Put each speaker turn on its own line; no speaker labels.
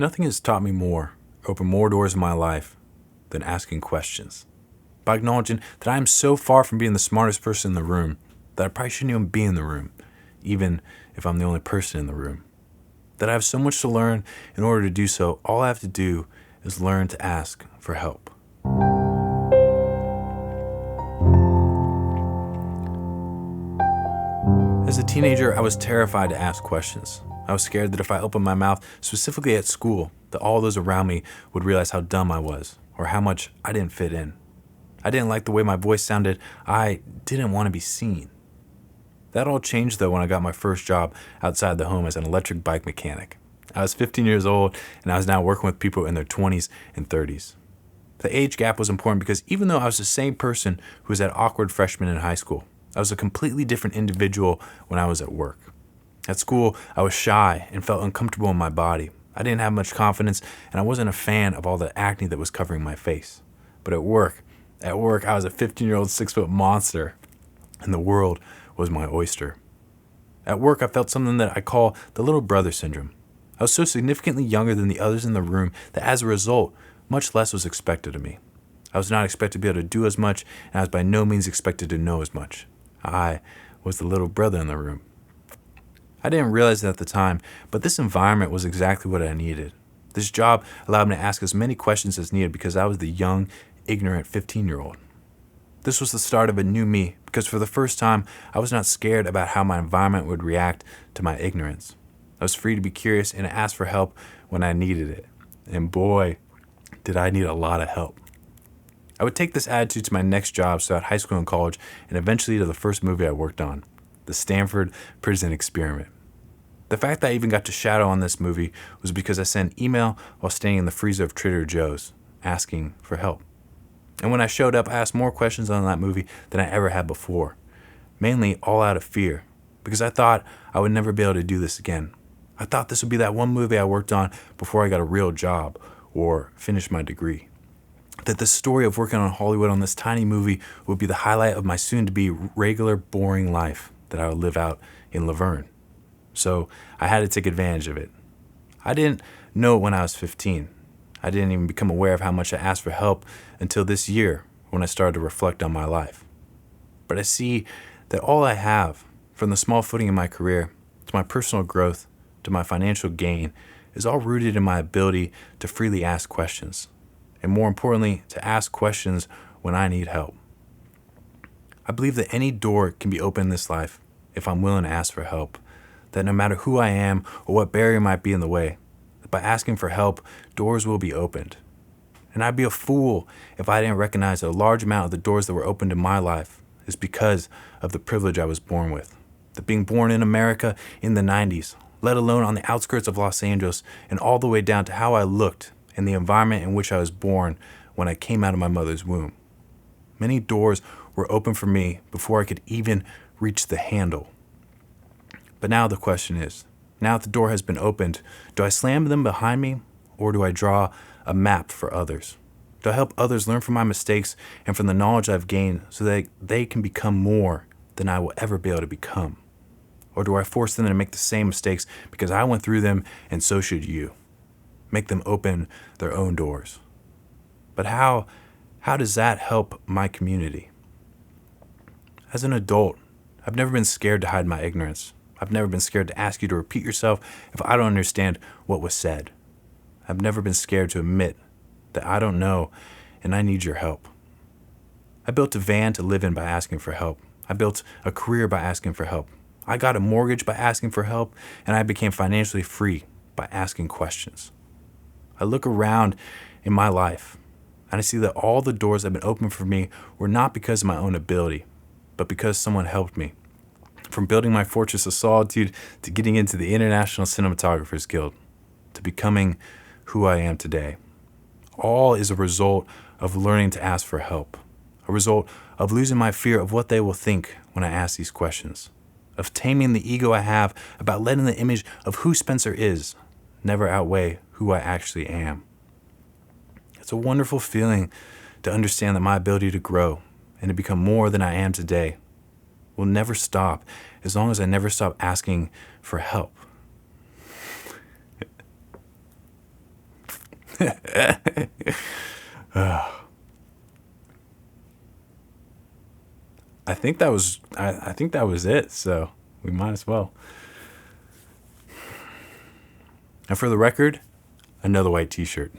Nothing has taught me more, opened more doors in my life, than asking questions. By acknowledging that I am so far from being the smartest person in the room that I probably shouldn't even be in the room, even if I'm the only person in the room. That I have so much to learn. In order to do so, all I have to do is learn to ask for help. As a teenager, I was terrified to ask questions. I was scared that if I opened my mouth, specifically at school, that all those around me would realize how dumb I was, or how much I didn't fit in. I didn't like the way my voice sounded. I didn't want to be seen. That all changed, though, when I got my first job outside the home as an electric bike mechanic. I was 15 years old, and I was now working with people in their 20s and 30s. The age gap was important because even though I was the same person who was that awkward freshman in high school, I was a completely different individual when I was at work. At school, I was shy and felt uncomfortable in my body. I didn't have much confidence, and I wasn't a fan of all the acne that was covering my face. But at work, I was a 15-year-old 6-foot monster, and the world was my oyster. At work, I felt something that I call the little brother syndrome. I was so significantly younger than the others in the room that as a result, much less was expected of me. I was not expected to be able to do as much, and I was by no means expected to know as much. I was the little brother in the room. I didn't realize it at the time, but this environment was exactly what I needed. This job allowed me to ask as many questions as needed because I was the young, ignorant 15-year-old. This was the start of a new me because for the first time, I was not scared about how my environment would react to my ignorance. I was free to be curious and ask for help when I needed it. And boy, did I need a lot of help. I would take this attitude to my next job throughout high school and college, and eventually to the first movie I worked on, the Stanford Prison Experiment. The fact that I even got to shadow on this movie was because I sent an email while standing in the freezer of Trader Joe's, asking for help. And when I showed up, I asked more questions on that movie than I ever had before, mainly all out of fear, because I thought I would never be able to do this again. I thought this would be that one movie I worked on before I got a real job or finished my degree. That the story of working on Hollywood on this tiny movie would be the highlight of my soon-to-be regular, boring life that I would live out in Laverne. So I had to take advantage of it. I didn't know it when I was 15. I didn't even become aware of how much I asked for help until this year when I started to reflect on my life. But I see that all I have, from the small footing in my career, to my personal growth, to my financial gain, is all rooted in my ability to freely ask questions. And more importantly, to ask questions when I need help. I believe that any door can be opened in this life if I'm willing to ask for help. That no matter who I am or what barrier might be in the way, that by asking for help, doors will be opened. And I'd be a fool if I didn't recognize that a large amount of the doors that were opened in my life is because of the privilege I was born with. That being born in America in the 90s, let alone on the outskirts of Los Angeles, and all the way down to how I looked and the environment in which I was born when I came out of my mother's womb. Many doors were open for me before I could even reach the handle. But now the question is, now that the door has been opened, do I slam them behind me or do I draw a map for others? Do I help others learn from my mistakes and from the knowledge I've gained so that they can become more than I will ever be able to become? Or do I force them to make the same mistakes because I went through them and so should you? Make them open their own doors. But how does that help my community? As an adult, I've never been scared to hide my ignorance. I've never been scared to ask you to repeat yourself if I don't understand what was said. I've never been scared to admit that I don't know and I need your help. I built a van to live in by asking for help. I built a career by asking for help. I got a mortgage by asking for help, and I became financially free by asking questions. I look around in my life, and I see that all the doors that have been opened for me were not because of my own ability, but because someone helped me. From building my fortress of solitude to getting into the International Cinematographers Guild, to becoming who I am today. All is a result of learning to ask for help, a result of losing my fear of what they will think when I ask these questions, of taming the ego I have about letting the image of who Spencer is never outweigh who I actually am. It's a wonderful feeling to understand that my ability to grow and to become more than I am today will never stop as long as I never stop asking for help. I think that was it. So we might as well. And for the record, another white T-shirt.